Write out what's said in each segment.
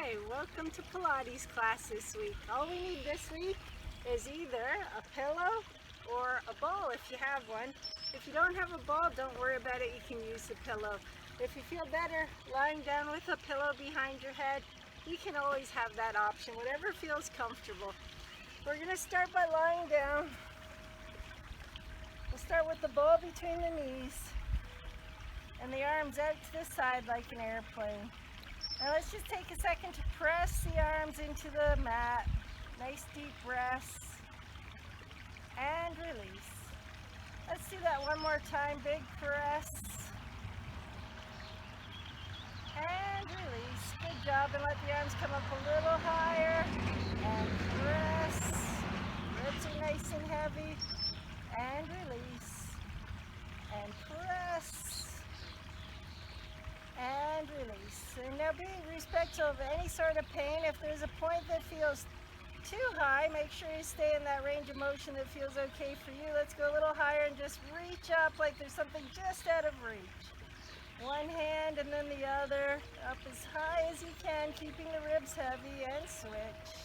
Hi, welcome to Pilates class this week. All we need this week is either a pillow or a ball if you have one. If you don't have a ball, don't worry about it, you can use the pillow. If you feel better lying down with a pillow behind your head, you can always have that option, whatever feels comfortable. We're going to start by lying down. We'll start with the ball between the knees and the arms out to the side like an airplane. Now let's just take a second to press the arms into the mat. Nice deep breaths. And release. Let's do that one more time. Big press. And release. Good job. And let the arms come up a little higher. And press. Ribs are nice and heavy. And release. And press. And release. And now be respectful of any sort of pain. If there's a point that feels too high, make sure you stay in that range of motion that feels okay for you. Let's go a little higher and just reach up like there's something just out of reach. One hand and then the other, up as high as you can, keeping the ribs heavy, and switch.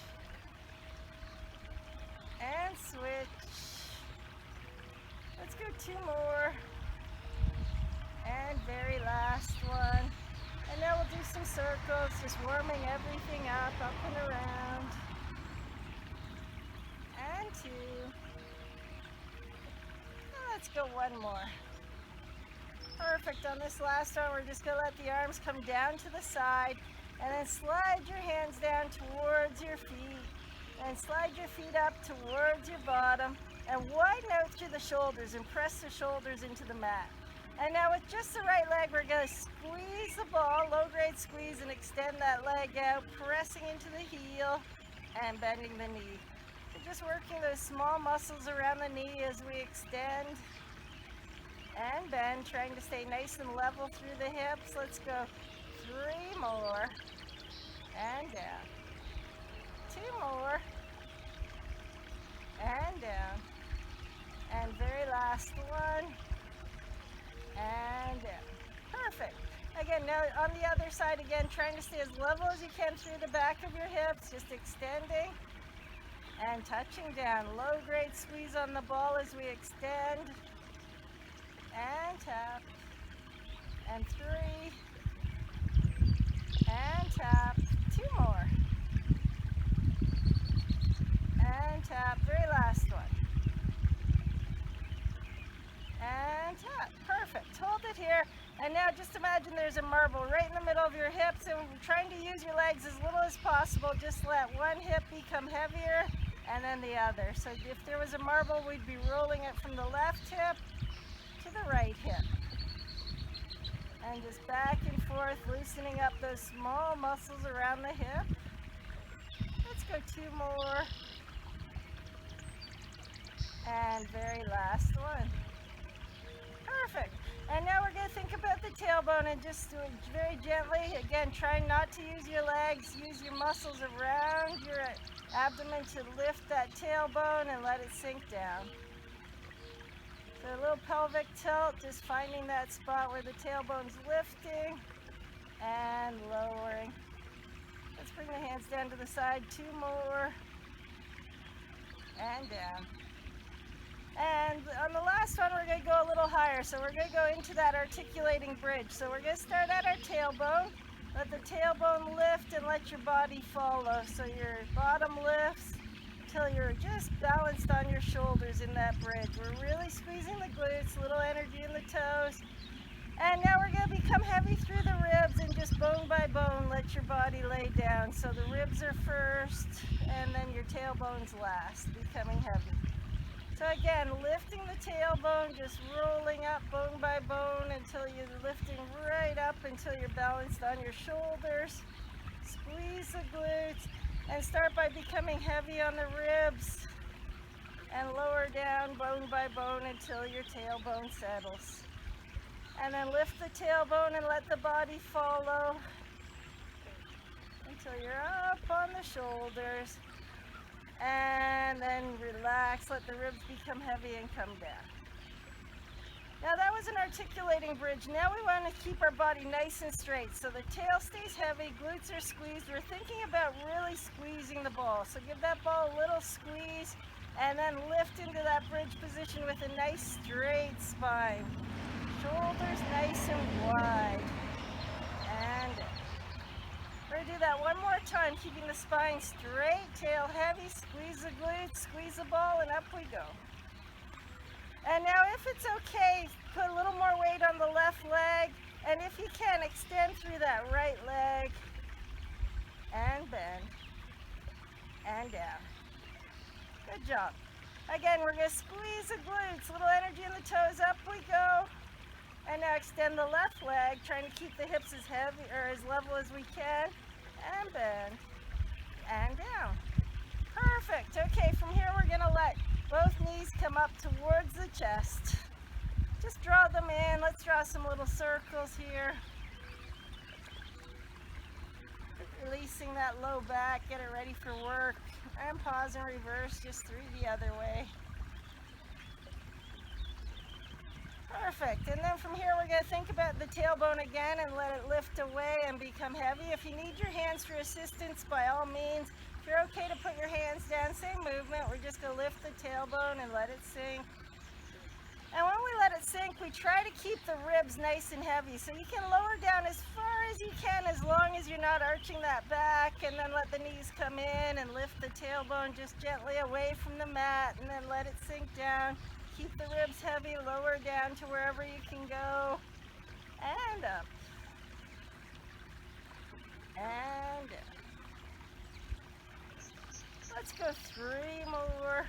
And switch. Let's go two more. And very last one. And now we'll do some circles, just warming everything up and around. And two. And let's go one more. Perfect. On this last one, we're just going to let the arms come down to the side and then slide your hands down towards your feet and slide your feet up towards your bottom and widen out through the shoulders and press the shoulders into the mat. And now with just the right leg, we're going to squeeze the ball, low grade squeeze, and extend that leg out, pressing into the heel and bending the knee. So just working those small muscles around the knee as we extend and bend, trying to stay nice and level through the hips. Let's go three more and down. Two more and down. And very last one. And down. Perfect. Again, now on the other side again, trying to stay as level as you can through the back of your hips, just extending and touching down. Low grade squeeze on the ball as we extend and tap. And three and tap. Two more. And tap. Very last one. And tap. Perfect. Hold it here. And now just imagine there's a marble right in the middle of your hips, and we're trying to use your legs as little as possible. Just let one hip become heavier and then the other. So if there was a marble, we'd be rolling it from the left hip to the right hip. And just back and forth, loosening up those small muscles around the hip. Let's go two more. And very last one. Perfect. And now we're going to think about the tailbone and just do it very gently. Again, try not to use your legs. Use your muscles around your abdomen to lift that tailbone and let it sink down. So a little pelvic tilt, just finding that spot where the tailbone's lifting and lowering. Let's bring the hands down to the side. Two more. And down. And on the last one, we're going to go a little higher. So we're going to go into that articulating bridge. So we're going to start at our tailbone. Let the tailbone lift and let your body follow. So your bottom lifts until you're just balanced on your shoulders in that bridge. We're really squeezing the glutes, a little energy in the toes. And now we're going to become heavy through the ribs and just bone by bone let your body lay down. So the ribs are first and then your tailbone's last, becoming heavy. So again, lifting the tailbone, just rolling up bone by bone until you're lifting right up until you're balanced on your shoulders. Squeeze the glutes and start by becoming heavy on the ribs and lower down bone by bone until your tailbone settles. And then lift the tailbone and let the body follow until you're up on the shoulders. And then relax, let the ribs become heavy and come down. Now that was an articulating bridge. Now we want to keep our body nice and straight. So the tail stays heavy, glutes are squeezed. We're thinking about really squeezing the ball. So give that ball a little squeeze and then lift into that bridge position with a nice straight spine. Shoulders nice and wide. And we're going to do that one more time, keeping the spine straight, tail heavy, squeeze the glutes, squeeze the ball, and up we go. And now if it's okay, put a little more weight on the left leg, and if you can, extend through that right leg, and bend, and down. Good job. Again, we're going to squeeze the glutes, little energy in the toes, up we go. And now extend the left leg, trying to keep the hips as heavy or as level as we can, and bend, and down. Perfect. Okay, from here we're going to let both knees come up towards the chest. Just draw them in. Let's draw some little circles here. Releasing that low back, get it ready for work. And pause and reverse just through the other way. Perfect. And then from here we're going to think about the tailbone again and let it lift away and become heavy. If you need your hands for assistance, by all means. If you're okay to put your hands down, same movement. We're just going to lift the tailbone and let it sink. And when we let it sink, we try to keep the ribs nice and heavy. So you can lower down as far as you can, as long as you're not arching that back, and then let the knees come in and lift the tailbone just gently away from the mat, and then let it sink down. Keep the ribs heavy, lower down to wherever you can go, and up, and down. Let's go 3 more.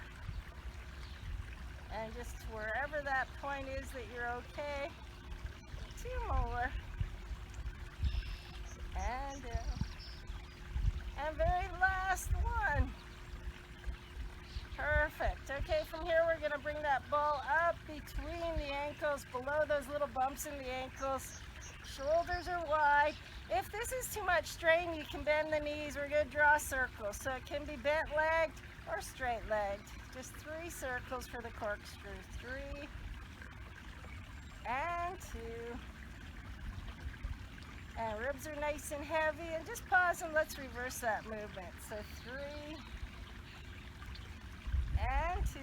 And just wherever that point is that you're okay. 2 more. And down. And very last one. Perfect. Okay, from here we're going to bring that ball up between the ankles, below those little bumps in the ankles. Shoulders are wide. If this is too much strain, you can bend the knees. We're going to draw circles. So it can be bent legged or straight legged. Just 3 circles for the corkscrew. 3 and 2. And ribs are nice and heavy. And just pause and let's reverse that movement. So 3 and 2.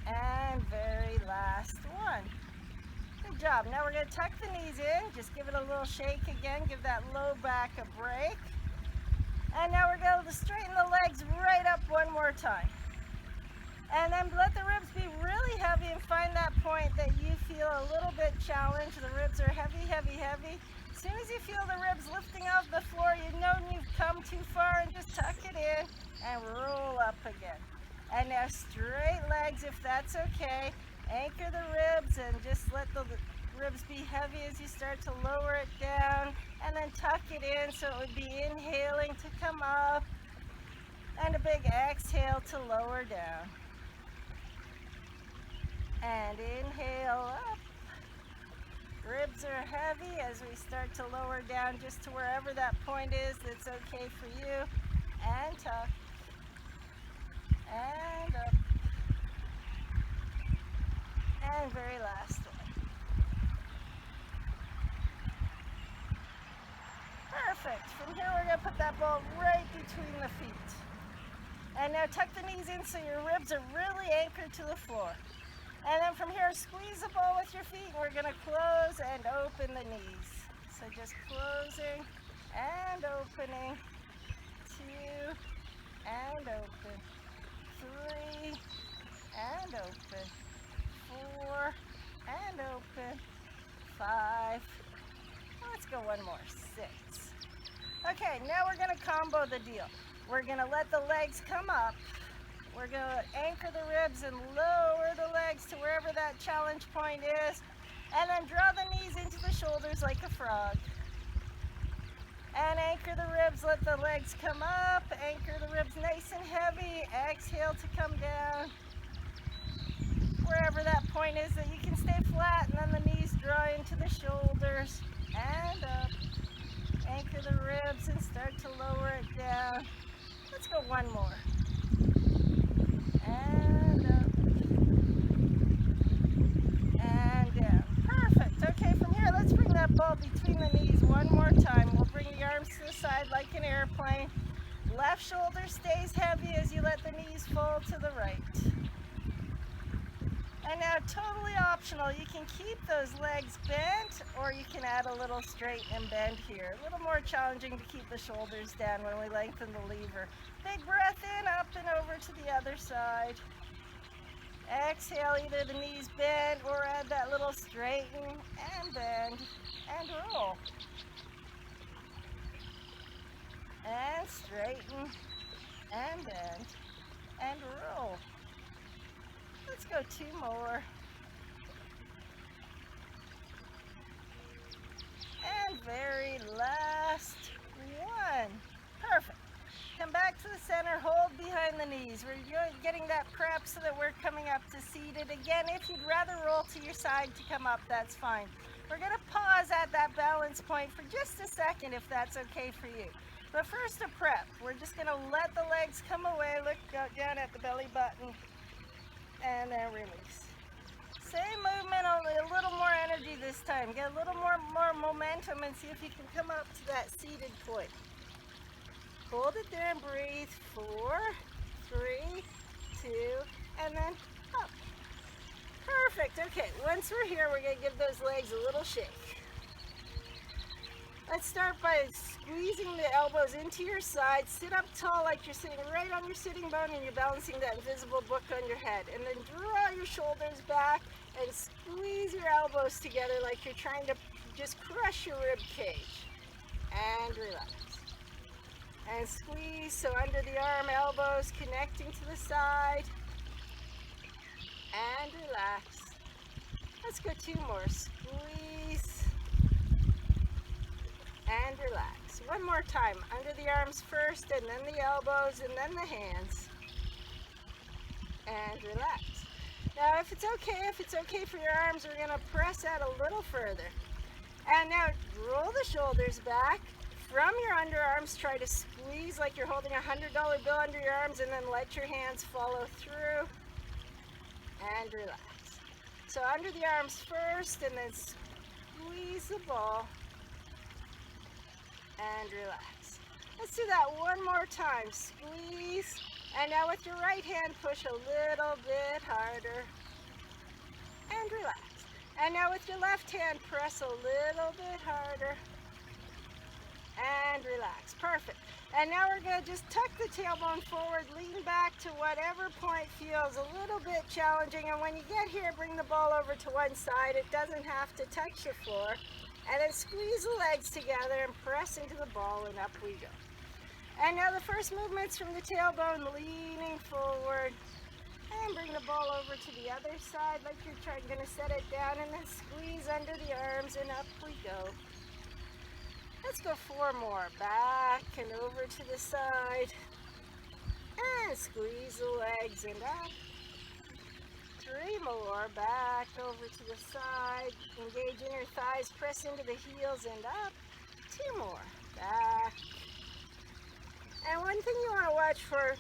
And very last one. Good job. Now we're going to tuck the knees in. Just give it a little shake again. Give that low back a break. And now we're going to straighten the legs right up one more time. And then let the ribs be really heavy and find that point that you feel a little bit challenged. The ribs are heavy, heavy, heavy. As soon as you feel the ribs lifting off the floor, you know you've come too far, and just tuck it in and roll up again. And now straight legs if that's okay. Anchor the ribs and just let the ribs be heavy as you start to lower it down, and then tuck it in so it would be inhaling to come up and a big exhale to lower down, and inhale up. Ribs are heavy as we start to lower down just to wherever that point is that's okay for you, and tuck, and up, and very last one. Perfect. From here we're going to put that ball right between the feet. And now tuck the knees in so your ribs are really anchored to the floor. And then from here, squeeze the ball with your feet, and we're going to close and open the knees. So just closing and opening. 2 and open. 3 and open. 4 and open. 5. Let's go one more. 6. Okay, now we're going to combo the deal. We're going to let the legs come up. We're going to anchor the ribs and lower the legs to wherever that challenge point is. And then draw the knees into the shoulders like a frog. And anchor the ribs, let the legs come up. Anchor the ribs nice and heavy. Exhale to come down. Wherever that point is that you can stay flat, and then the knees draw into the shoulders. And up. Anchor the ribs and start to lower it down. Let's go one more. And up. one more time. We'll bring the arms to the side like an airplane. Left shoulder stays heavy as you let the knees fold to the right. And now, totally optional, you can keep those legs bent or you can add a little straighten and bend here. A little more challenging to keep the shoulders down when we lengthen the lever. Big breath in, up and over to the other side. Exhale, either the knees bend or add that little straighten and bend and roll. And straighten and bend and roll. Let's go 2 more. And very last one. Perfect. Come back to the center, hold behind the knees. We're getting that prep so that we're coming up to seated. Again, if you'd rather roll to your side to come up, that's fine. We're gonna pause at that balance point for just a second if that's okay for you. But first a prep. We're just gonna let the legs come away, look down at the belly button, and then release. Same movement, only a little more energy this time. Get a little more momentum and see if you can come up to that seated point. Hold it there and breathe. 4, 3, 2, and then up. Perfect. Okay, once we're here, we're going to give those legs a little shake. Let's start by squeezing the elbows into your side. Sit up tall like you're sitting right on your sitting bone and you're balancing that invisible book on your head. And then draw your shoulders back and squeeze your elbows together like you're trying to just crush your rib cage. And relax. And squeeze, so under the arm, elbows connecting to the side. And relax. Let's go 2 more. Squeeze. And relax. One more time. Under the arms first, and then the elbows, and then the hands. And relax. Now, if it's okay for your arms, we're going to press out a little further. And now, roll the shoulders back. From your underarms, try to squeeze like you're holding a $100 bill under your arms, and then let your hands follow through. And relax. So under the arms first, and then squeeze the ball. And relax. Let's do that one more time. Squeeze. And now with your right hand, push a little bit harder. And relax. And now with your left hand, press a little bit harder. And relax. Perfect. And now we're going to just tuck the tailbone forward, lean back to whatever point feels a little bit challenging. And when you get here, bring the ball over to one side. It doesn't have to touch the floor. And then squeeze the legs together and press into the ball, and up we go. And now the first movement's from the tailbone, leaning forward. And bring the ball over to the other side like you're going to set it down, and then squeeze under the arms, and up we go. Let's go 4 more. Back and over to the side. And squeeze the legs and up. 3 more. Back over to the side. Engage inner thighs. Press into the heels and up. 2 more. Back. And one thing you want to watch for,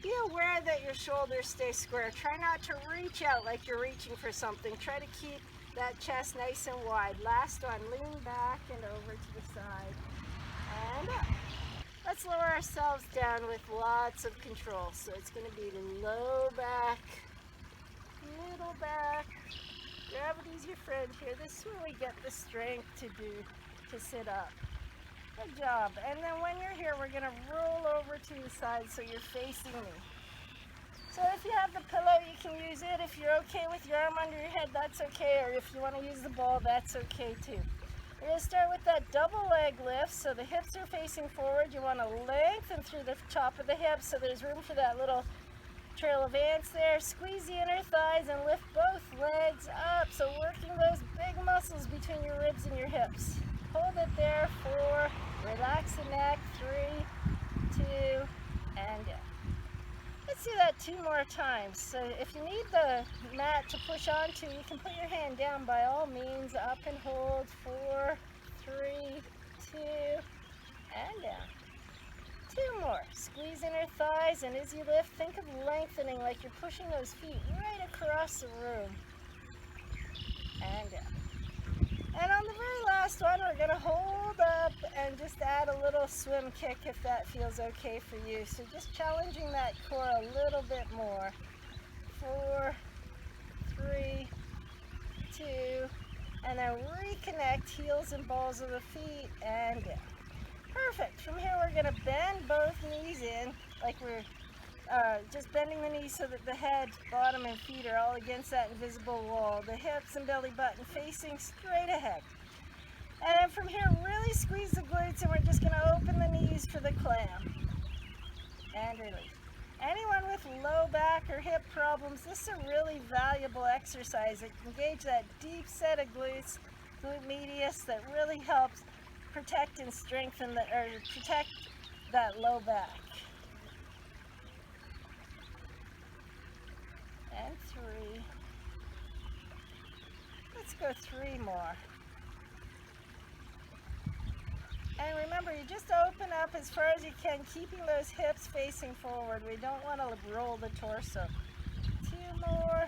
be aware that your shoulders stay square. Try not to reach out like you're reaching for something. Try to keep that chest nice and wide. Last one. Lean back and over to the side. And up. Let's lower ourselves down with lots of control. So it's going to be low back, middle back. Gravity's your friend here. This is where we get the strength to sit up. Good job. And then when you're here, we're going to roll over to the side so you're facing me. So if you have the pillow, you can use it. If you're okay with your arm under your head, that's okay. Or if you want to use the ball, that's okay too. We're going to start with that double leg lift. So the hips are facing forward. You want to lengthen through the top of the hips so there's room for that little trail of ants there. Squeeze the inner thighs and lift both legs up. So working those big muscles between your ribs and your hips. Hold it there. 4. Relax the neck. 3, 2, and down. Let's do that 2 more times. So if you need the mat to push onto, you can put your hand down by all means. Up and hold. 4, 3, 2, and down. 2 more. Squeeze inner thighs, and as you lift, think of lengthening like you're pushing those feet right across the room. And down. And on the very last one, we're going to hold up and just add a little swim kick if that feels okay for you. So just challenging that core a little bit more. 4, 3, 2, and then reconnect heels and balls of the feet and down. Perfect. From here we're going to bend both knees in like we're just bending the knees so that the head, bottom, and feet are all against that invisible wall. The hips and belly button facing straight ahead. And then from here, really squeeze the glutes, and we're just going to open the knees for the clam. And release. Anyone with low back or hip problems, this is a really valuable exercise. It engages that deep set of glutes, glute medius, that really helps protect and strengthen protect that low back. And 3. Let's go 3 more. And remember, you just open up as far as you can, keeping those hips facing forward. We don't want to roll the torso. 2 more.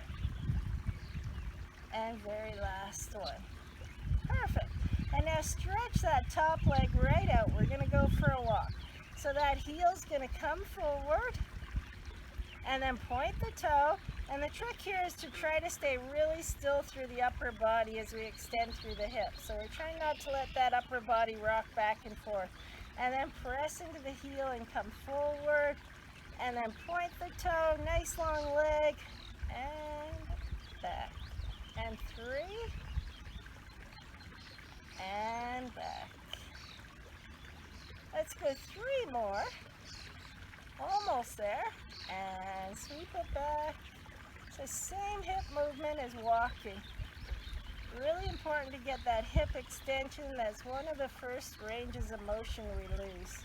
And very last one. Perfect. And now stretch that top leg right out. We're going to go for a walk. So that heel's going to come forward and then point the toe. And the trick here is to try to stay really still through the upper body as we extend through the hips. So we're trying not to let that upper body rock back and forth. And then press into the heel and come forward. And then point the toe, nice long leg. And back. And 3. And back. Let's go 3 more. Almost there. And sweep it back. So same hip movement as walking. Really important to get that hip extension. That's one of the first ranges of motion we lose.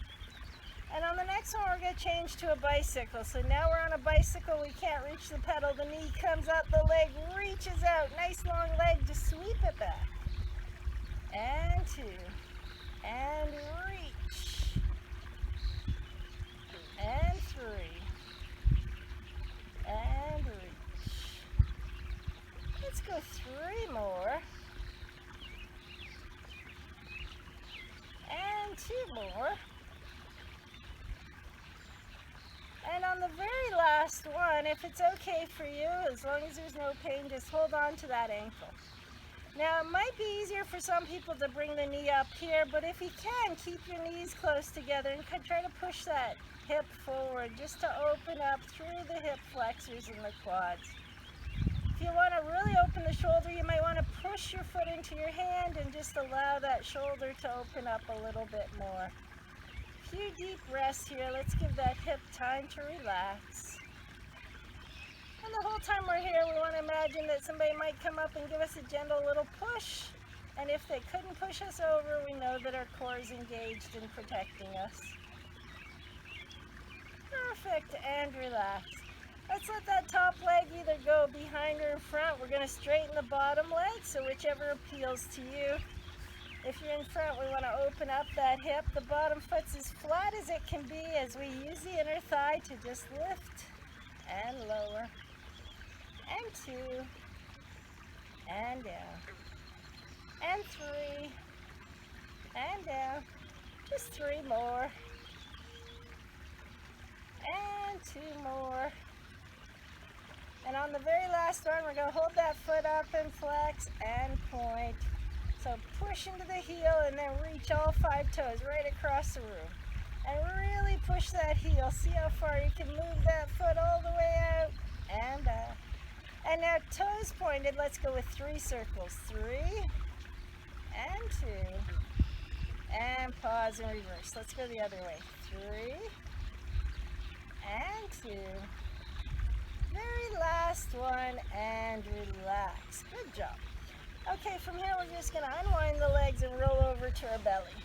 And on the next one, we're going to change to a bicycle. So now we're on a bicycle. We can't reach the pedal. The knee comes up, the leg reaches out. Nice long leg. Just sweep it back. And 2. And reach. And 3. And reach. Let's go 3 more. And 2 more. And on the very last one, if it's okay for you, as long as there's no pain, just hold on to that ankle. Now, it might be easier for some people to bring the knee up here, but if you can, keep your knees close together and try to push that hip forward just to open up through the hip flexors and the quads. If you want to really open the shoulder, you might want to push your foot into your hand and just allow that shoulder to open up a little bit more. A few deep breaths here. Let's give that hip time to relax. And the whole time we're here, we want to imagine that somebody might come up and give us a gentle little push. And if they couldn't push us over, we know that our core is engaged in protecting us. Perfect, and relax. Let's let that top leg either go behind or in front. We're going to straighten the bottom leg, so whichever appeals to you. If you're in front, we want to open up that hip. The bottom foot's as flat as it can be as we use the inner thigh to just lift and lower. And 2. And down. And 3. And down. Just 3 more. And 2 more. And on the very last one, we're going to hold that foot up and flex and point. So push into the heel and then reach all 5 toes right across the room. And really push that heel. See how far you can move that foot all the way out and back. And now toes pointed, let's go with 3 circles. 3 and 2. And pause and reverse. Let's go the other way. 3 and 2. Very last one and relax. Good job. Okay, from here we're just going to unwind the legs and roll over to our belly.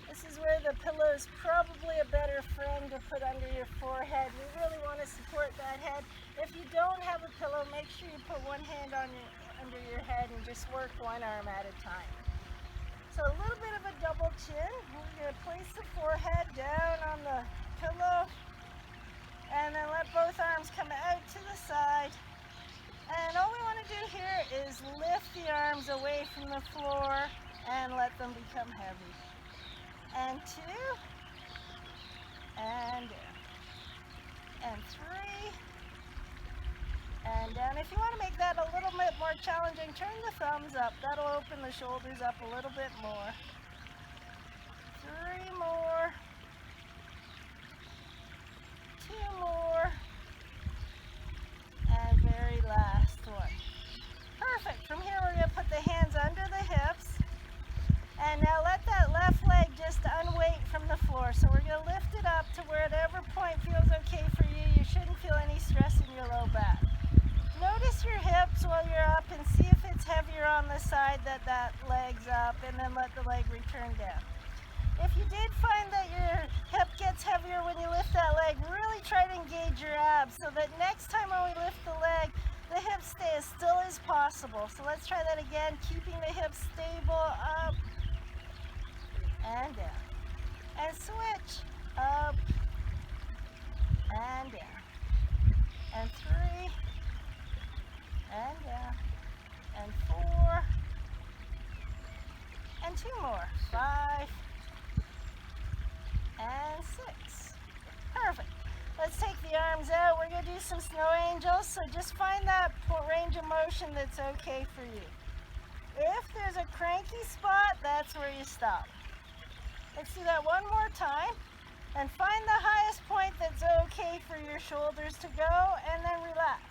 This is where the pillow is probably a better friend to put under your forehead. We really want to support that head. If you don't have a pillow, make sure you put one hand under your head and just work one arm at a time. So a little bit of a double chin. We're going to place the forehead down on the pillow and then let both arms come out to the side. And all we want to do here is lift the arms away from the floor and let them become heavy. And 2, and down. And 3, and down. If you want to make that a little bit more challenging, turn the thumbs up. That'll open the shoulders up a little bit more. 3 more. 2 more. And very last one. Perfect. From here we're going to put the hands under the hips. And now let that left leg just unweight from the floor. So we're going to lift it up to whatever point feels okay for you. You shouldn't feel any stress in your low back. Notice your hips while you're up and see if it's heavier on the side that leg's up, and then let the leg return down. If you did find that your hip gets heavier when you lift that leg, really try to engage your abs so that next time when we lift the leg, the hips stay as still as possible. So let's try that again, keeping the hips stable, up and down. And switch, up and down. And 3, and down. And 4, and 2 more. 5, and 6. Perfect. Let's take the arms out. We're going to do some snow angels. So just find that range of motion that's okay for you. If there's a cranky spot, that's where you stop. Let's do that one more time. And find the highest point that's okay for your shoulders to go, and then relax.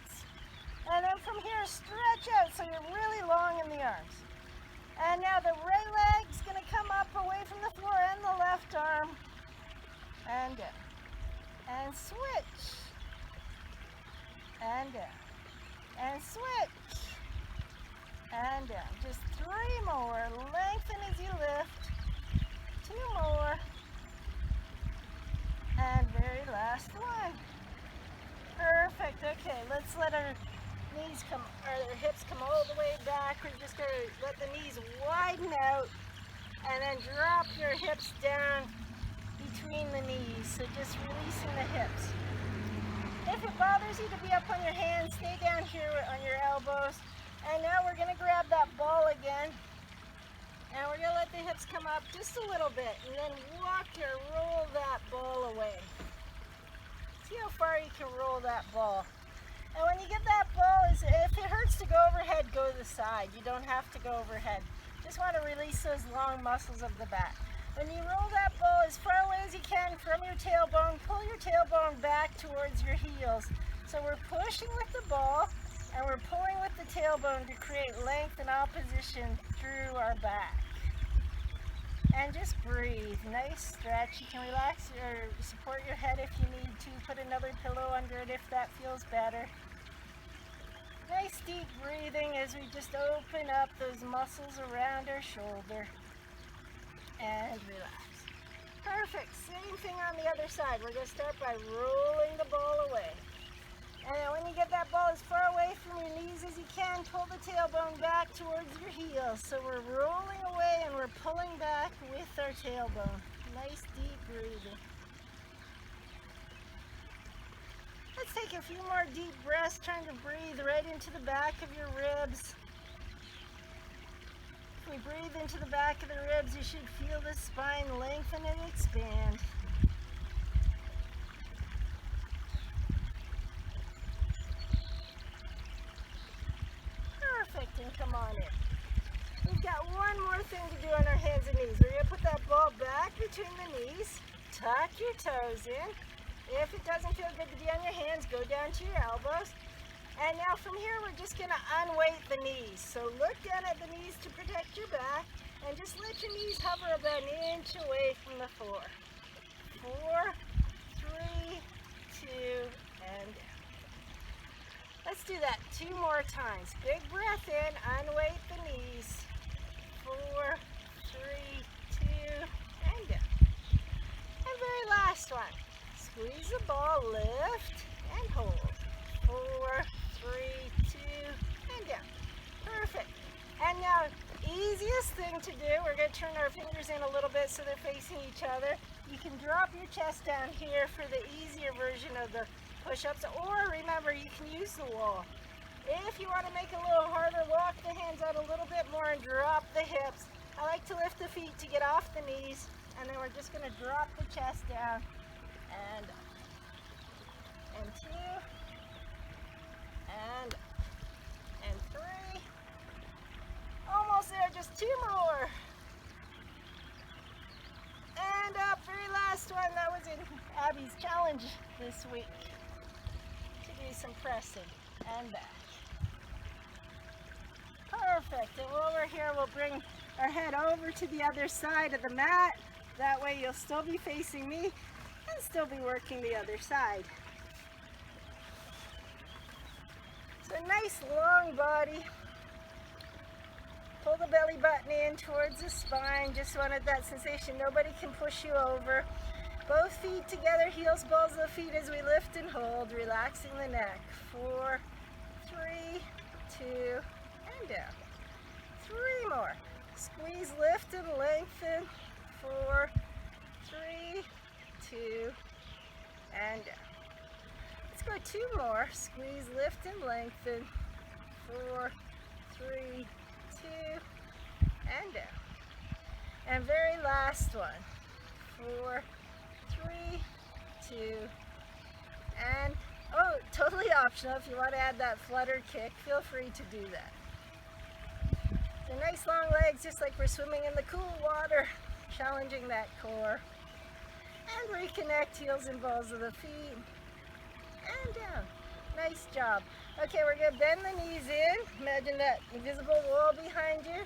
And then from here, stretch out so you're really long in the arms. And now the right leg's going to come up away from the floor, and the left arm. And down. And switch. And down. And switch. And down. Just 3 more. Lengthen as you lift. 2 more. And very last one. Perfect. Okay, let's let our knees come, or our hips come all the way back. We're just going to let the knees widen out and then drop your hips down between the knees. So just releasing the hips. If it bothers you to be up on your hands, stay down here on your elbows. And now we're going to grab that ball again. And we're going to let the hips come up just a little bit, and then walk or roll that ball away. See how far you can roll that ball. And when you get that ball, if it hurts to go overhead, go to the side. You don't have to go overhead. Just want to release those long muscles of the back. When you roll that ball as far away as you can from your tailbone, pull your tailbone back towards your heels. So we're pushing with the ball, and we're pulling with the tailbone to create length and opposition through our back. And just breathe. Nice stretch. You can relax or support your head if you need to. Put another pillow under it if that feels better. Nice deep breathing as we just open up those muscles around our shoulder. And relax. Perfect. Same thing on the other side. We're going to start by rolling the ball away. And then when you get that ball as far away from your knees as you can, pull the tailbone back towards your heels. So we're rolling away and we're pulling back with our tailbone. Nice deep breathing. Let's take a few more deep breaths, trying to breathe right into the back of your ribs. If we breathe into the back of the ribs, you should feel the spine lengthen and expand. And come on in. We've got one more thing to do on our hands and knees. We're going to put that ball back between the knees. Tuck your toes in. If it doesn't feel good to be on your hands, go down to your elbows. And now from here, we're just going to unweight the knees. So look down at the knees to protect your back, and just let your knees hover about an inch away from the floor. 4, 3, 2, and down. Let's do that 2 more times. Big breath in, unweight the knees. 4, 3, 2, and down. And very last one. Squeeze the ball, lift, and hold. 4, 3, 2, and down. Perfect. And now, easiest thing to do, we're going to turn our fingers in a little bit so they're facing each other. You can drop your chest down here for the easier version of the push-ups, or remember, you can use the wall. If you want to make it a little harder, walk the hands out a little bit more and drop the hips. I like to feet to get off the knees, and then we're just going to drop the chest down, and 2, and 3. Almost there, just 2 more. And up, very last one. That was in Abby's challenge this week, to do some pressing and back. Perfect. And while we're here, we'll bring our head over to the other side of the mat. That way you'll still be facing me and still be working the other side. So nice long body. Pull the belly button in towards the spine. Just wanted that sensation. Nobody can push you over. Both feet together, heels, balls of the feet as we lift and hold, relaxing the neck. 4, 3, 2, and down. 3 more. Squeeze, lift, and lengthen. 4, 3, 2, and down. Let's go 2 more. Squeeze, lift, and lengthen. 4, 3, 2, and down. And very last one. 4, 3, 2, and totally optional. If you want to add that flutter kick, feel free to do that. So nice long legs, just like we're swimming in the cool water, challenging that core. And reconnect, heels and balls of the feet. And down. Nice job. Okay, we're going to bend the knees in. Imagine that invisible wall behind you.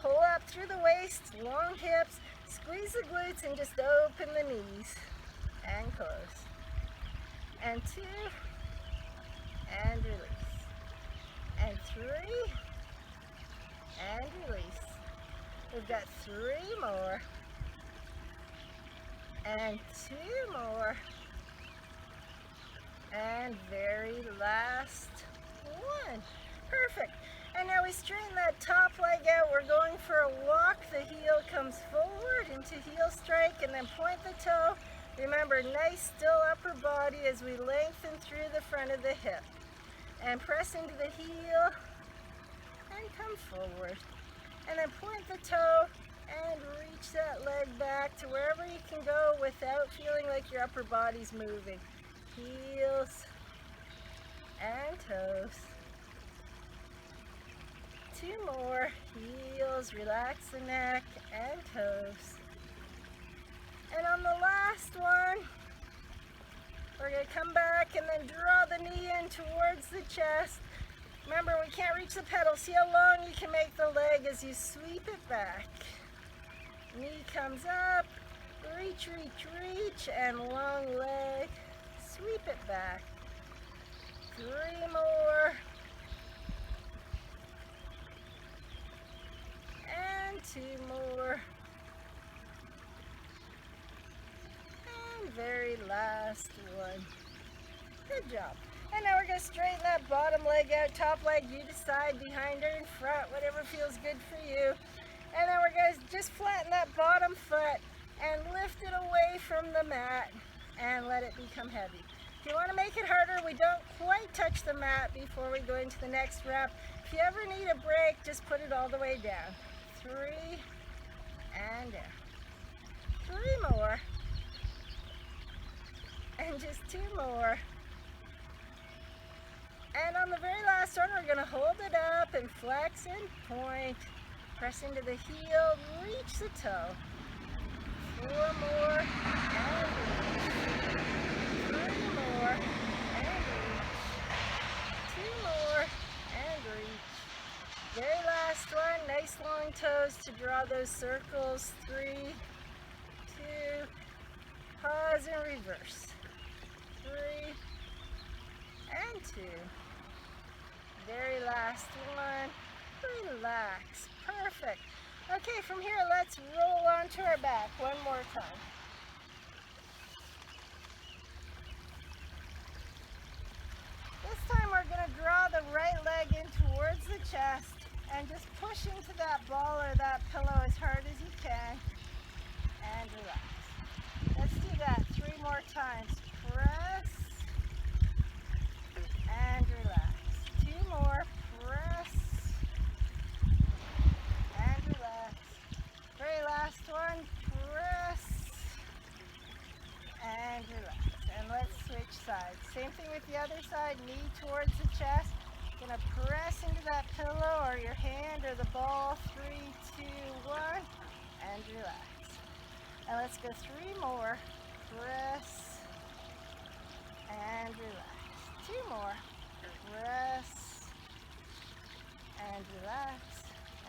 Pull up through the waist, long hips. Squeeze the glutes and just open the knees. And close. And 2. And release. And 3. And release. We've got 3 more. And 2 more. And very last one. Perfect. And now we straighten that top leg out. We're going for a walk. The heel comes forward into heel strike and then point the toe. Remember, nice still upper body as we lengthen through the front of the hip. And press into the heel and come forward. And then point the toe and reach that leg back to wherever you can go without feeling like your upper body's moving. Heels and toes. 2 more. Heels, relax the neck and toes. And on the last one, we're going to come back and then draw the knee in towards the chest. Remember, we can't reach the pedal. See how long you can make the leg as you sweep it back. Knee comes up, reach, reach, reach, and long leg. Sweep it back. 3 more. And 2 more. And very last one. Good job. And now we're going to straighten that bottom leg out. Top leg, you decide, behind or in front, whatever feels good for you. And then we're going to just flatten that bottom foot and lift it away from the mat and let it become heavy. If you want to make it harder, we don't quite touch the mat before we go into the next rep. If you ever need a break, just put it all the way down. 3 and down. 3 more. And just 2 more. And on the very last one, we're going to hold it up and flex and point. Press into the heel, reach the toe. 4 more, and reach. 3 more, and reach. 2 more, and reach. Very last one, nice long toes to draw those circles. 3, 2, pause and reverse. 3, and 2. Very last one, relax, perfect. Okay, from here, let's roll onto our back one more time. This time we're going to draw the right leg in towards the chest and just push into that ball or that pillow as hard as you can and relax. Let's do that 3 more times. Press and relax. 2 more. Press and relax. Very last side, knee towards the chest. Gonna press into that pillow or your hand or the ball. 3, 2, 1, and relax. And let's go 3 more. Press and relax. 2 more. Press and relax.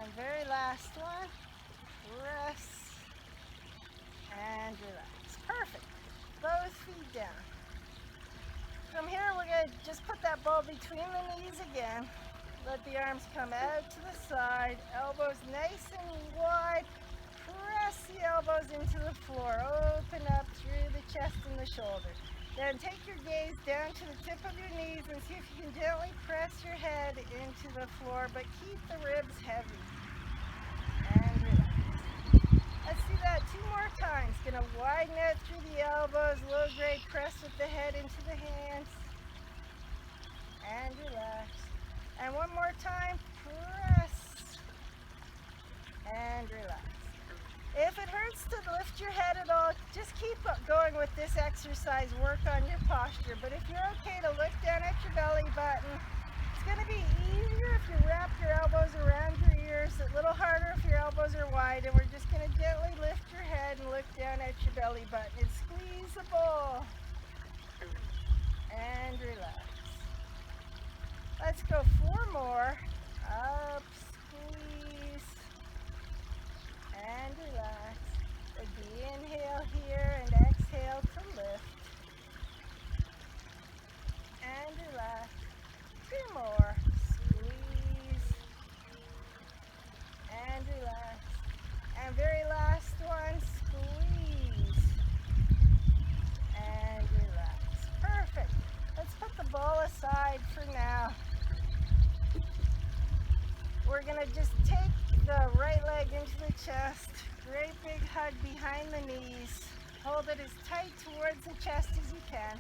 And very last one. Press and relax. Perfect. Both feet down. From here, we're going to just put that ball between the knees again. Let the arms come out to the side. Elbows nice and wide. Press the elbows into the floor. Open up through the chest and the shoulder. Then take your gaze down to the tip of your knees and see if you can gently press your head into the floor, but keep the ribs heavy. And relax. Let's do that 2 more times. Gonna widen out through the elbows, low grade press with the head into the hands. And relax. And 1 more time, press. And relax. If it hurts to lift your head at all, just keep going with this exercise. Work on your posture. But if you're okay to look down at your belly button, it's going to be easier if you wrap your elbows around your ears, a little harder if your elbows are wide, and we're just going to gently lift your head and look down at your belly button and squeeze the ball. And relax. Let's go 4 more. Up, squeeze, and relax. With the inhale here and exhale to lift. And relax. 2 more. Squeeze. And relax. And very last one, squeeze. And relax. Perfect. Let's put the ball aside for now. We're going to just take the right leg into the chest. Great big hug behind the knees. Hold it as tight towards the chest as you can.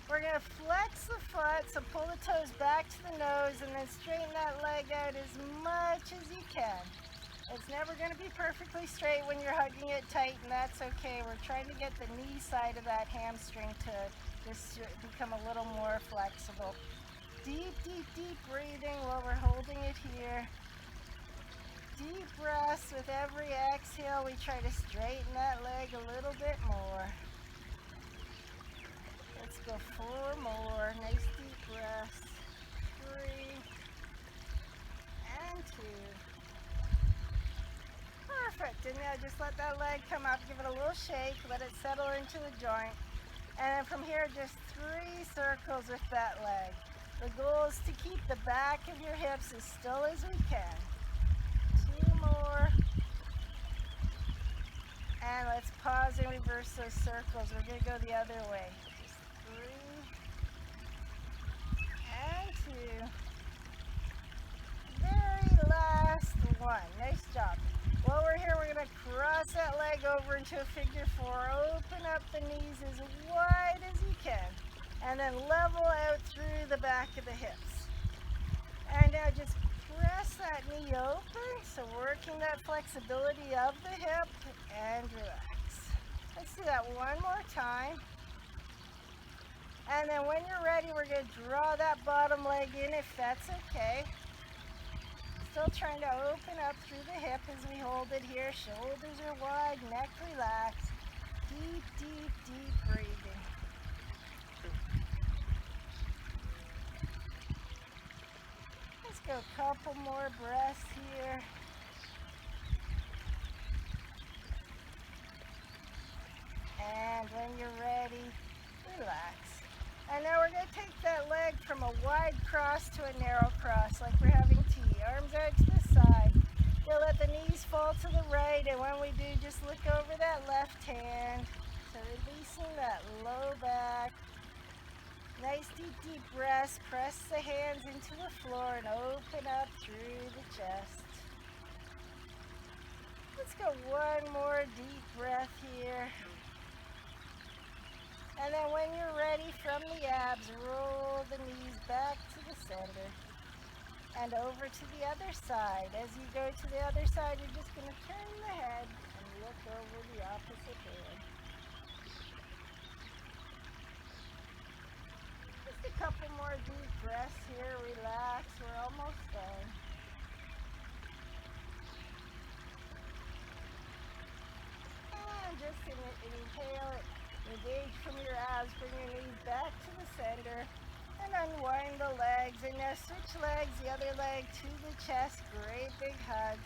We're going to flex the foot, so pull the toes back to the nose and then straighten that leg out as much as you can. It's never going to be perfectly straight when you're hugging it tight, and that's okay. We're trying to get the knee side of that hamstring to just become a little more flexible. Deep, deep, deep breathing while we're holding it here. Deep breaths with every exhale. We try to straighten that leg a little bit more. Let's go 4 more. Nice deep breaths. 3 and 2. Perfect. And now just let that leg come up. Give it a little shake. Let it settle into the joint. And then from here, just 3 circles with that leg. The goal is to keep the back of your hips as still as we can. 2 more. And let's pause and reverse those circles. We're going to go the other way. Just 3 and 2. Very last one. Nice job. While we're here, we're going to cross that leg over into a figure 4. Open up the knees as wide as you can. And then level out through the back of the hips. And now just press that knee open, so working that flexibility of the hip, and relax. Let's do that 1 more time. And then when you're ready, we're going to draw that bottom leg in if that's okay. Still trying to open up through the hip as we hold it here. Shoulders are wide, neck relaxed. Deep, deep, deep breathing. Let's go a couple more breaths here. And when you're ready, relax. And now we're going to take that leg from a wide cross to a narrow cross, like we're having tea. Arms out to the side. You'll let the knees fall to the right, and when we do, just look over that left hand. So releasing that low back. Nice deep, deep breaths. Press the hands into the floor and open up through the chest. Let's go 1 more deep breath here. And then when you're ready from the abs, roll the knees back to the center and over to the other side. As you go to the other side, you're just going to turn the head and look over the opposite hand. Just a couple more deep breaths here. Relax. We're almost done. And just inhale, engage from your abs. Bring your knees back to the center. And unwind the legs. And now switch legs. The other leg to the chest. Great big hug.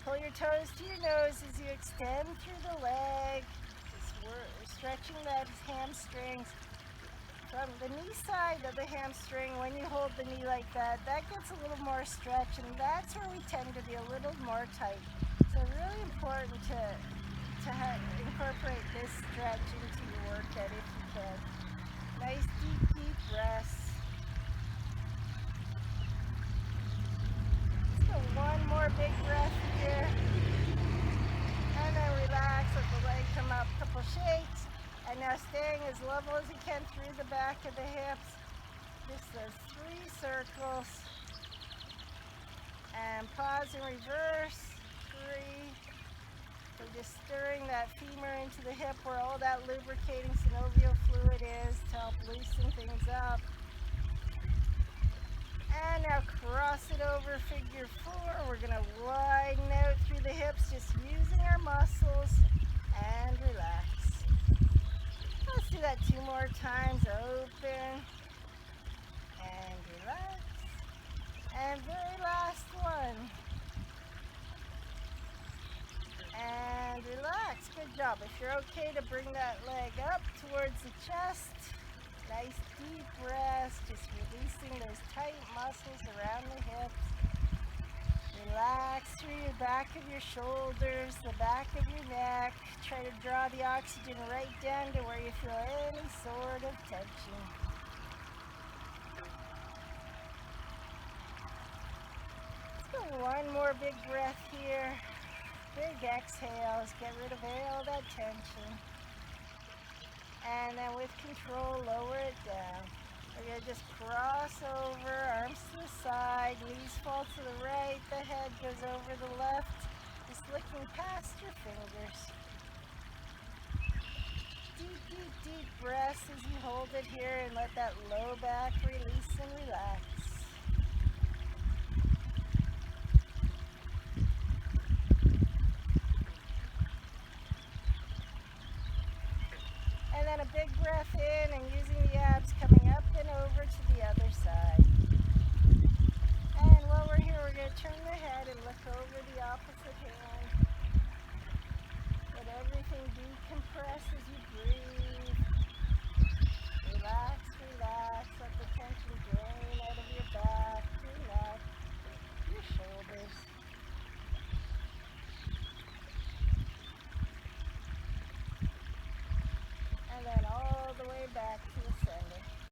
Pull your toes to your nose as you extend through the leg. Just stretching those hamstrings. From the knee side of the hamstring, when you hold the knee like that, that gets a little more stretch, and that's where we tend to be a little more tight. So really important to incorporate this stretch into your workout if you can. Nice deep breaths. Let's go one more big breath here. And then relax, let the leg come up, couple shakes. And now staying as level as you can through the back of the hips. Just those 3 circles. And pause and reverse. 3. So just stirring that femur into the hip where all that lubricating synovial fluid is to help loosen things up. And now cross it over, figure 4. We're going to widen out through the hips, just using our muscles. And relax. Let's do that 2 more times. Open. And relax. And very last one. And relax. Good job. If you're okay to bring that leg up towards the chest. Nice deep breaths. Just releasing those tight muscles around the hips. Relax through your back of your shoulders, the back of your neck. Try to draw the oxygen right down to where you feel any sort of tension. Let's go one more big breath here. Big exhales. Get rid of all that tension. And then with control, lower it down. We're going to just cross over, arms to the side, knees fall to the right, the head goes over the left, just looking past your fingers. Deep breaths as you hold it here and let that low back release and relax.